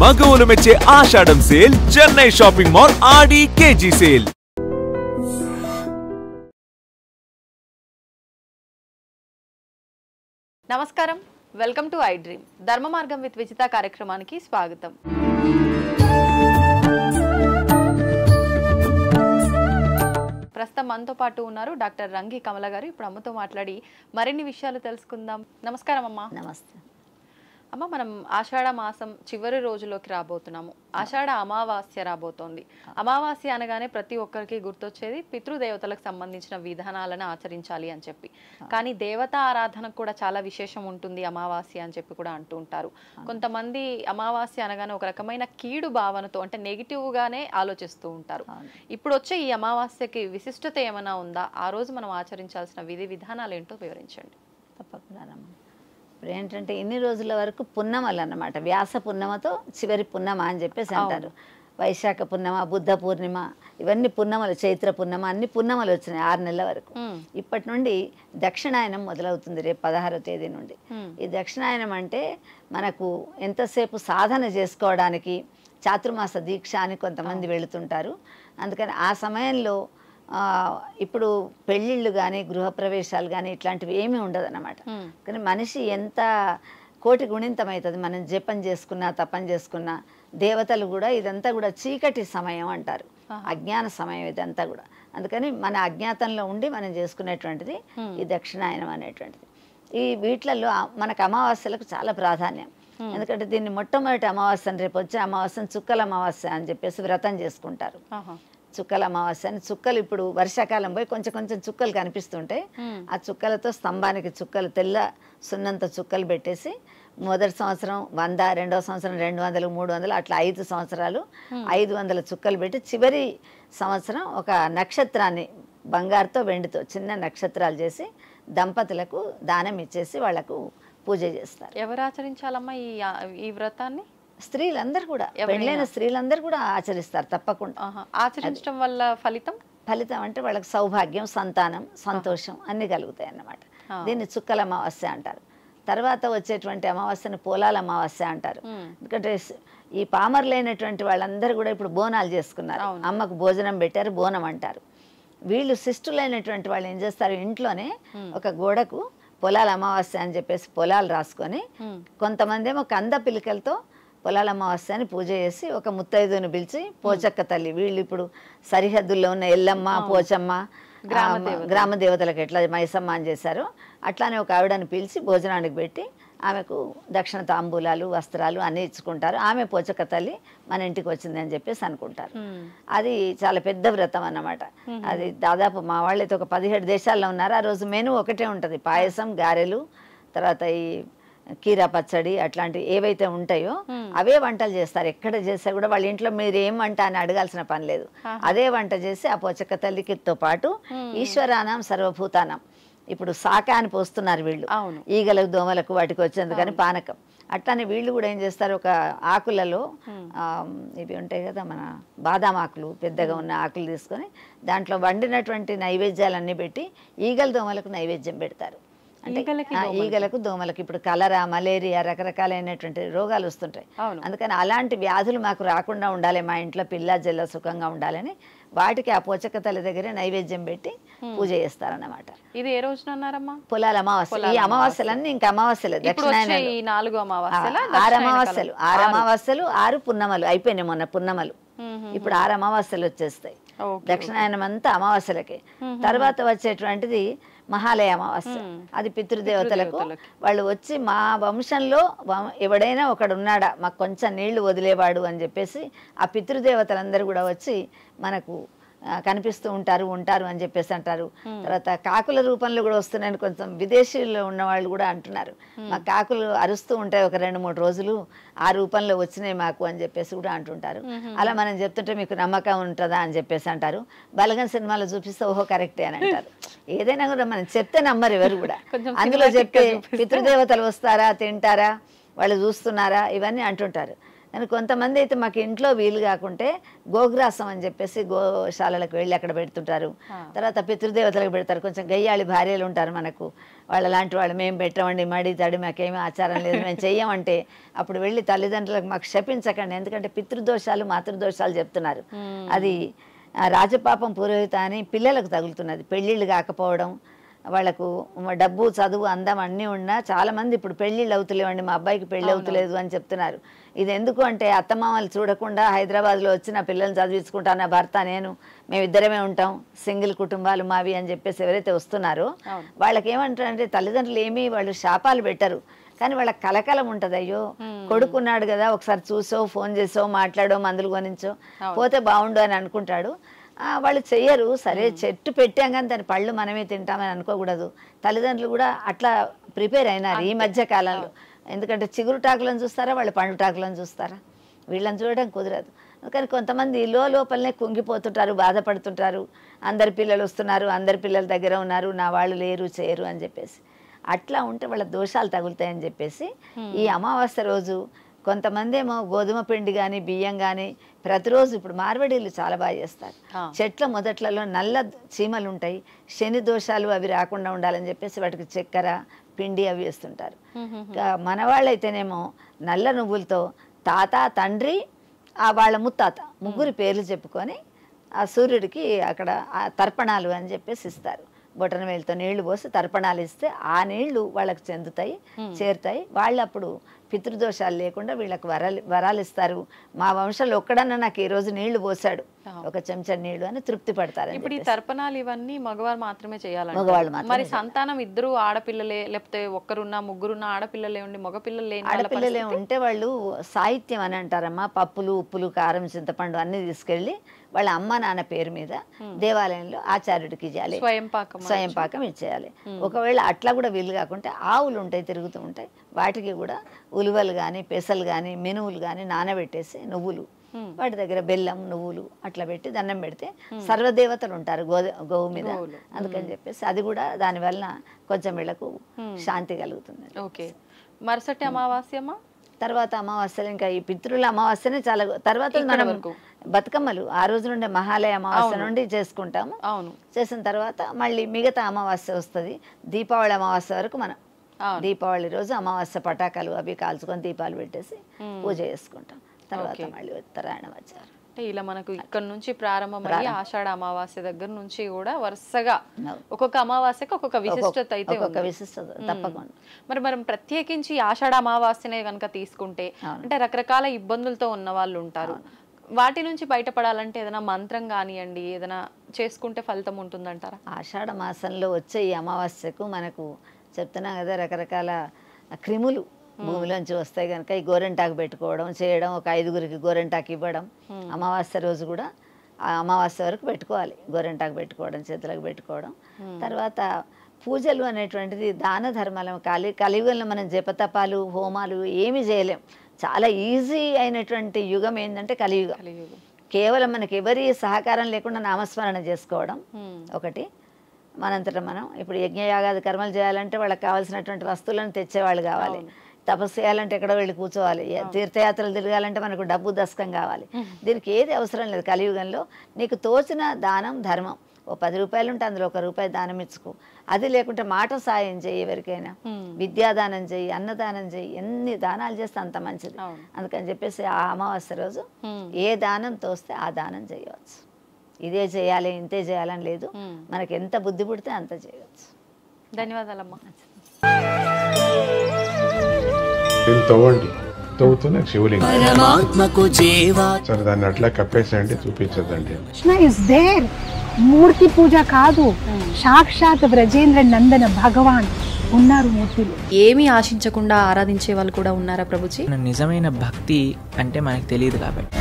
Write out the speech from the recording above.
మగవులు మెచ్చే ఆషాఢం sale Chennai shopping mall ఆడి KG sale. నమస్కారం, welcome to I dream. ధర్మ మార్గం విత్ విజిత కార్యక్రమానికి స్వాగతం. ప్రస్తుతం మనతో పాటు ఉన్నారు డాక్టర్ రంగి కమల గారు. ఇప్పుడు అమ్మతో మాట్లాడి మరిన్ని విషయాలు తెలుసుకుందాం. నమస్కారం అమ్మ. నమస్తే అమ్మ, మనం ఆషాఢ మాసం చివరి రోజులోకి రాబోతున్నాము. ఆషాఢ అమావాస్య రాబోతోంది. అమావాస్య అనగానే ప్రతి ఒక్కరికి గుర్తొచ్చేది పితృదేవతలకు సంబంధించిన విధానాలను ఆచరించాలి అని చెప్పి. కానీ దేవతా ఆరాధనకు కూడా చాలా విశేషం ఉంటుంది అమావాస్య అని చెప్పి కూడా అంటూ ఉంటారు. కొంతమంది అమావాస్య అనగానే ఒక రకమైన కీడు భావనతో, అంటే నెగిటివ్గానే ఆలోచిస్తూ ఉంటారు. ఇప్పుడు వచ్చే ఈ అమావాస్యకి విశిష్టత ఏమైనా ఉందా? ఆ రోజు మనం ఆచరించాల్సిన విధి విధానాలు ఏంటో వివరించండి. తప్పకుండా. ఇప్పుడు ఏంటంటే ఇన్ని రోజుల వరకు పున్నమలు అన్నమాట. వ్యాస పున్నమతో చివరి పున్నమ అని చెప్పేసి అంటారు. వైశాఖ పున్నమ, బుద్ధ పూర్ణిమ, ఇవన్నీ పున్నమలు, చైత్ర పున్నమ, అన్ని పున్నమలు వచ్చినాయి 6 నెలల వరకు. ఇప్పటి నుండి దక్షిణాయనం మొదలవుతుంది రేపు 16వ తేదీ నుండి. ఈ దక్షిణాయనం అంటే మనకు ఎంతసేపు సాధన చేసుకోవడానికి చాతుర్మాస దీక్ష అని కొంతమంది వెళుతుంటారు. అందుకని ఆ సమయంలో ఇప్పుడు పెళ్ళిళ్ళు కానీ గృహప్రవేశాలు కానీ ఇట్లాంటివి ఏమీ ఉండదు అన్నమాట. కానీ మనిషి ఎంత కోటి గుణింతమవుతుంది. మనం జపం చేసుకున్నా తపం చేసుకున్నా దేవతలు కూడా ఇదంతా కూడా చీకటి సమయం అంటారు, అజ్ఞాన సమయం ఇదంతా కూడా. అందుకని మన అజ్ఞాతంలో ఉండి మనం చేసుకునేటువంటిది ఈ దక్షిణాయనం అనేటువంటిది. ఈ వీటిలలో మనకు అమావాస్యలకు చాలా ప్రాధాన్యం. ఎందుకంటే దీన్ని మొట్టమొదటి అమావాస్యను, రేపు వచ్చే అమావాస్యను చుక్కల అమావాస్య అని చెప్పేసి వ్రతం చేసుకుంటారు. చుక్కల అమావాస్య అని, చుక్కలు ఇప్పుడు వర్షాకాలం పోయి కొంచెం కొంచెం చుక్కలు కనిపిస్తుంటాయి. ఆ చుక్కలతో స్తంభానికి చుక్కలు, తెల్ల సున్నంత చుక్కలు పెట్టేసి మొదటి సంవత్సరం 100, రెండవ సంవత్సరం 200, 300, అట్లా 5 సంవత్సరాలు 500 చుక్కలు పెట్టి చివరి సంవత్సరం ఒక నక్షత్రాన్ని బంగారుతో వెండితో చిన్న నక్షత్రాలు చేసి దంపతులకు దానం ఇచ్చేసి వాళ్లకు పూజ చేస్తారు. ఎవరు ఆచరించాలమ్మా ఈ వ్రతాన్ని? స్త్రీలందరూ కూడా, పెళ్ళైన స్త్రీలందరూ కూడా ఆచరిస్తారు తప్పకుండా. ఆచరించడం వల్ల ఫలితం అంటే వాళ్ళకి సౌభాగ్యం, సంతానం, సంతోషం అన్ని కలుగుతాయి అన్నమాట. దీన్ని చుక్కల అమావాస్య అంటారు. తర్వాత వచ్చేటువంటి అమావాస్యను పోలాల అమావాస్య అంటారు. ఎందుకంటే ఈ పామర్లైనటువంటి వాళ్ళందరూ కూడా ఇప్పుడు బోనాలు చేసుకున్నారు, అమ్మకు భోజనం పెట్టారు, బోనం అంటారు. వీళ్ళు శిష్టులైనటువంటి వాళ్ళు ఏం చేస్తారు, ఇంట్లోనే ఒక గోడకు పొలాల అమావాస్య అని చెప్పేసి పొలాలు రాసుకొని, కొంతమంది ఏమో కంద పిలికలతో పొలాల అమావాస్య అని పూజ చేసి ఒక ముత్తైదుని పిలిచి పోచక్క తల్లి, వీళ్ళు ఇప్పుడు సరిహద్దుల్లో ఉన్న ఎల్లమ్మ, పోచమ్మ, గ్రామ దేవతలకు ఎట్లా మైసమ్మ అని చేశారో అట్లానే ఒక ఆవిడని పిలిచి భోజనానికి పెట్టి ఆమెకు దక్షిణ తాంబూలాలు, వస్త్రాలు అన్నీ ఇచ్చుకుంటారు. ఆమె పోచక్క తల్లి మన ఇంటికి వచ్చింది అని చెప్పేసి అనుకుంటారు. అది చాలా పెద్ద వ్రతం అన్నమాట. అది దాదాపు మా వాళ్ళైతే ఒక 17 దేశాల్లో ఉన్నారు. ఆ రోజు మెనూ ఒకటే ఉంటుంది, పాయసం, గారెలు, తర్వాత ఈ కీరా పచ్చడి, అట్లాంటివి ఏవైతే ఉంటాయో అవే వంటలు చేస్తారు. ఎక్కడ చేస్తే కూడా వాళ్ళ ఇంట్లో మీరు ఏం వంట అని అడగాల్సిన పని లేదు. అదే వంట చేసి ఆ పోచక్క తల్లికితో పాటు ఈశ్వరానం సర్వభూతానం, ఇప్పుడు శాకాన్ని పోస్తున్నారు వీళ్ళు, ఈగలకు దోమలకు వాటికి వచ్చేందుకని పానకం. అట్లానే వీళ్ళు కూడా ఏం చేస్తారు, ఒక ఆకులలో ఇవి ఉంటాయి కదా మన బాదాం ఆకులు, పెద్దగా ఉన్న ఆకులు తీసుకొని దాంట్లో వండినటువంటి నైవేద్యాలన్నీ పెట్టి ఈగల దోమలకు నైవేద్యం పెడతారు. అంటే ఈగలకు దోమలకు ఇప్పుడు కలరా, మలేరియా, రకరకాలైనటువంటి రోగాలు వస్తుంటాయి. అందుకని అలాంటి వ్యాధులు మాకు రాకుండా ఉండాలి, మా ఇంట్లో పిల్ల జల్ల సుఖంగా ఉండాలని వాటికి ఆ పోచక్క తల్లి దగ్గరే నైవేద్యం పెట్టి పూజ చేస్తారన్నమాట. ఇది ఏ రోజున అన్నారమ్మా? పొలాల అమావాస్య. ఈ అమావాస్యలన్నీ ఇంకా అమావాస్యలే, దక్షిణాయనం 4 అమావాస్యలు, 6 అమావాస్యలు, 6 పున్నమలు అయిపోయినాయి. మొన్న పున్నమలు, ఇప్పుడు 6 అమావాస్యలు వచ్చేస్తాయి. దక్షిణాయనం అంతా అమావాస్యలకే. తర్వాత వచ్చేటువంటిది మహాలయ అమావాస్య. అది పితృదేవతలకు వాళ్ళు వచ్చి మా వంశంలో ఎవడైనా ఒకడు ఉన్నాడా మాకు కొంచెం నీళ్లు వదిలేవాడు అని చెప్పేసి ఆ పితృదేవతలందరూ కూడా వచ్చి మనకు కనిపిస్తూ ఉంటారు అని చెప్పేసి అంటారు. తర్వాత కాకుల రూపంలో కూడా వస్తున్నాయని కొంచెం విదేశీయుల్లో ఉన్న వాళ్ళు కూడా అంటున్నారు. మా కాకులు అరుస్తూ ఉంటాయి ఒక 2-3 రోజులు, ఆ రూపంలో వచ్చినాయి మాకు అని చెప్పేసి కూడా అంటుంటారు. అలా మనం చెప్తుంటే మీకు నమ్మకం ఉంటుందా అని చెప్పేసి అంటారు. బలగం సినిమాలో చూపిస్తే ఓహో కరెక్టే అని అంటారు. ఏదైనా కూడా మనం చెప్తే నమ్మరు ఎవరు కూడా. అందులో చెప్తే పితృదేవతలు వస్తారా, తింటారా, వాళ్ళు చూస్తున్నారా, ఇవన్నీ అంటుంటారు. కానీ కొంతమంది అయితే మాకు ఇంట్లో వీలు కాకుంటే గోగ్రాసం అని చెప్పేసి గోశాలలకు వెళ్ళి అక్కడ పెడుతుంటారు. తర్వాత పితృదేవతలకు పెడతారు. కొంచెం గయ్యాళి భార్యలు ఉంటారు మనకు, వాళ్ళ లాంటి వాళ్ళు మేము పెట్టమండి మడి తడి మాకేమీ ఆచారం లేదు మేము చెయ్యమంటే అప్పుడు వెళ్ళి తల్లిదండ్రులకు మాకు శపించకండి, ఎందుకంటే పితృదోషాలు మాతృదోషాలు చెప్తున్నారు. అది రాజపాపం పురోహిత అని పిల్లలకు తగులుతున్నది. పెళ్ళిళ్ళు కాకపోవడం, వాళ్ళకు డబ్బు చదువు అందం అన్నీ ఉన్నా చాలామంది ఇప్పుడు పెళ్ళిళ్ళు అవుతలేవండి, మా అబ్బాయికి పెళ్ళి అవుతలేదు అని చెప్తున్నారు. ఇది ఎందుకు అంటే అత్తమామలు చూడకుండా హైదరాబాద్లో వచ్చి నా పిల్లల్ని చదివించుకుంటా, నా భర్త నేను మేమిద్దరమే ఉంటాం, సింగిల్ కుటుంబాలు మావి అని చెప్పేసి ఎవరైతే వస్తున్నారో వాళ్ళకి ఏమంటారంటే తల్లిదండ్రులు ఏమీ వాళ్ళు శాపాలు పెట్టరు, కానీ వాళ్ళకి కలకలం ఉంటుంది. అయ్యో కొడుకున్నాడు కదా ఒకసారి చూసో ఫోన్ చేసో మాట్లాడో మందులు కొనించో పోతే బాగుండు అని అనుకుంటాడు. వాళ్ళు చెయ్యరు. సరే చెట్టు పెట్టాం కానీ దాని పళ్ళు మనమే తింటామని అనుకోకూడదు. తల్లిదండ్రులు కూడా అట్లా ప్రిపేర్ అయినారు ఈ మధ్య కాలంలో. ఎందుకంటే చిగురుటాకులను చూస్తారా, వాళ్ళు పండుటాకులను చూస్తారా, వీళ్ళని చూడడం కుదరదు. కానీ కొంతమంది లోపలనే కుంగిపోతుంటారు, బాధపడుతుంటారు. అందరి పిల్లలు వస్తున్నారు, అందరి పిల్లల దగ్గర ఉన్నారు, నా వాళ్ళు లేరు చేయరు అని చెప్పేసి. అట్లా ఉంటే వాళ్ళ దోషాలు తగులుతాయని చెప్పేసి ఈ అమావాస్య రోజు కొంతమంది ఏమో గోధుమ పిండి కానీ బియ్యం కానీ ప్రతిరోజు, ఇప్పుడు మార్వడీలు చాలా బాగా చేస్తారు, చెట్ల మొదట్లలో నల్ల చీమలు ఉంటాయి, శని దోషాలు అవి రాకుండా ఉండాలని చెప్పేసి వాటికి చక్కెర పిండి అవి వేస్తుంటారు. మన వాళ్ళైతేనేమో నల్ల నువ్వులతో తాత తండ్రి వాళ్ళ ముత్తాత ముగ్గురి పేర్లు చెప్పుకొని ఆ సూర్యుడికి అక్కడ తర్పణాలు అని చెప్పేసి ఇస్తారు. బొటన వేలుతో నీళ్లు పోసి తర్పణాలు ఇస్తే ఆ నీళ్లు వాళ్ళకి చెందుతాయి, చేరుతాయి. వాళ్ళు అప్పుడు పితృదోషాలు లేకుండా వీళ్ళకి వరాలు ఇస్తారు. మా వంశంలో ఒక్కడన్నా నాకు ఈ రోజు నీళ్లు పోసాడు, ఒక చెంచా నీళ్లు అని తృప్తి పడతారు. ఇప్పుడు ఈ తర్పణాలు ఇవన్నీ మగవారు మాత్రమే చేయాలి. మగవాళ్ళు మాత్రమే. మరి సంతానం ఇద్దరు ఆడపిల్లలే లేకపోతే ఒక్కరున్నా ముగ్గురున్న ఆడపిల్లలే ఉండి మగపిల్లలు లేని ఆడపిల్లలే ఉంటే వాళ్ళు సాహిత్యం అని అంటారమ్మా, పప్పులు ఉప్పులు కారం చింతపండు అన్ని తీసుకెళ్ళి వాళ్ళ అమ్మ నాన్న పేరు మీద దేవాలయంలో ఆచార్యుడికి ఇచ్చేయాలి, స్వయం పాకం ఇచ్చేయాలి. ఒకవేళ అట్లా కూడా వీలు కాకుంటే ఆవులు ఉంటాయి తిరుగుతూ ఉంటాయి, వాటికి కూడా ఉలువలు కానీ పెసలు కానీ మినువులు కానీ నానబెట్టేసి నువ్వులు వాటి దగ్గర బెల్లం నువ్వులు అట్లా పెట్టి దండం పెడితే సర్వదేవతలు ఉంటారు గోవు మీద, అందుకని చెప్పేసి అది కూడా దానివల్ల కొంచెం వీళ్ళకు శాంతి కలుగుతుంది. ఓకే. మరుసటి అమావాస్యమా తర్వాత అమావాస్యలు ఇంకా ఈ పితృల అమావాస్యనే చాలా తర్వాత మనం బతుకమ్మలు ఆ రోజు నుండి మహాలయ అమావాస్య నుండి చేసుకుంటాము. చేసిన తర్వాత మళ్ళీ మిగతా అమావాస్య వస్తుంది, దీపావళి అమావాస్య వరకు మనం దీపావళి రోజు అమావాస్య పటాకాలు అవి కాల్చుకొని దీపాలు పెట్టేసి పూజ చేసుకుంటాం. తర్వాత మళ్ళీ ఉత్తరాయణం వచ్చారు. ఇలా మనకు ఇక్కడ నుంచి ప్రారంభమయ్యి ఆషాఢ అమావాస్య దగ్గర నుంచి కూడా వరుసగా ఒక్కొక్క అమావాస్యకి ఒక్కొక్క విశిష్టత అయితే తప్పకుండా. మరి మనం ప్రత్యేకించి ఆషాఢ అమావాస్యనే కనుక తీసుకుంటే అంటే రకరకాల ఇబ్బందులతో ఉన్న వాళ్ళు ఉంటారు, వాటి నుంచి బయటపడాలంటే ఏదైనా మంత్రం కానివ్వండి ఏదైనా చేసుకుంటే ఫలితం ఉంటుందంటారా? ఆషాఢ మాసంలో వచ్చే ఈ అమావాస్యకు మనకు చెప్తున్నా కదా రకరకాల క్రిములు భూమిలోంచి వస్తాయి కనుక ఈ గోరెంటాకు పెట్టుకోవడం చేయడం, ఒక 5గురికి గోరెంటాకు ఇవ్వడం, అమావాస్య రోజు కూడా ఆ అమావాస్య వరకు పెట్టుకోవాలి గోరెంటాకు పెట్టుకోవడం, చేతులకు పెట్టుకోవడం. తర్వాత పూజలు అనేటువంటిది దాన ధర్మాలు కలియుగంలో మనం జపతపాలు హోమాలు ఏమి చేయలేం. చాలా ఈజీ అయినటువంటి యుగం ఏంటంటే కలియుగం. కేవలం మనకి ఎవరి సహకారం లేకుండా నామస్మరణ చేసుకోవడం ఒకటి. మనంతటా మనం ఇప్పుడు యజ్ఞయాగాది కర్మలు చేయాలంటే వాళ్ళకి కావాల్సినటువంటి వస్తువులను తెచ్చేవాళ్ళు కావాలి, తపస్సు చేయాలంటే ఎక్కడో వెళ్ళి కూర్చోవాలి, తీర్థయాత్రలు తిరగాలంటే మనకు డబ్బు దశకం కావాలి. దీనికి ఏది అవసరం లేదు. కలియుగంలో నీకు తోచిన దానం ధర్మం, ఓ 10 రూపాయలు ఉంటే అందులో 1 రూపాయి దానం ఇచ్చుకో, అది లేకుంటే మాట సాయం చేయి, ఎవరికైనా విద్యాదానం చేయి, అన్నదానం చేయి, ఎన్ని దానాలు చేస్తే అంత మంచిది. అందుకని చెప్పేసి ఆ అమావాస్య రోజు ఏ దానం తోస్తే ఆ దానం చేయవచ్చు. ఇదే చేయాలి ఇంతే చేయాలని లేదు, మనకి ఎంత బుద్ధి పుడితే అంత చేయవచ్చు. ధన్యవాదాలమ్మా. తవ్వండి, తవ్వుతున్న శివలింగం సరే దాన్ని అట్లా కప్పేసండి, చూపించదండి. కృష్ణ ఇస్ దేర్, మూర్తి పూజ కాదు, సాక్షాత్ బ్రజేంద్ర నందన భగవాన్ ఉన్నారు మూర్తిలో. ఏమీ ఆశించకుండా ఆరాధించే వాళ్ళు కూడా ఉన్నారా ప్రభుజీ? నిజమైన భక్తి అంటే మనకు తెలియదు కాబట్టి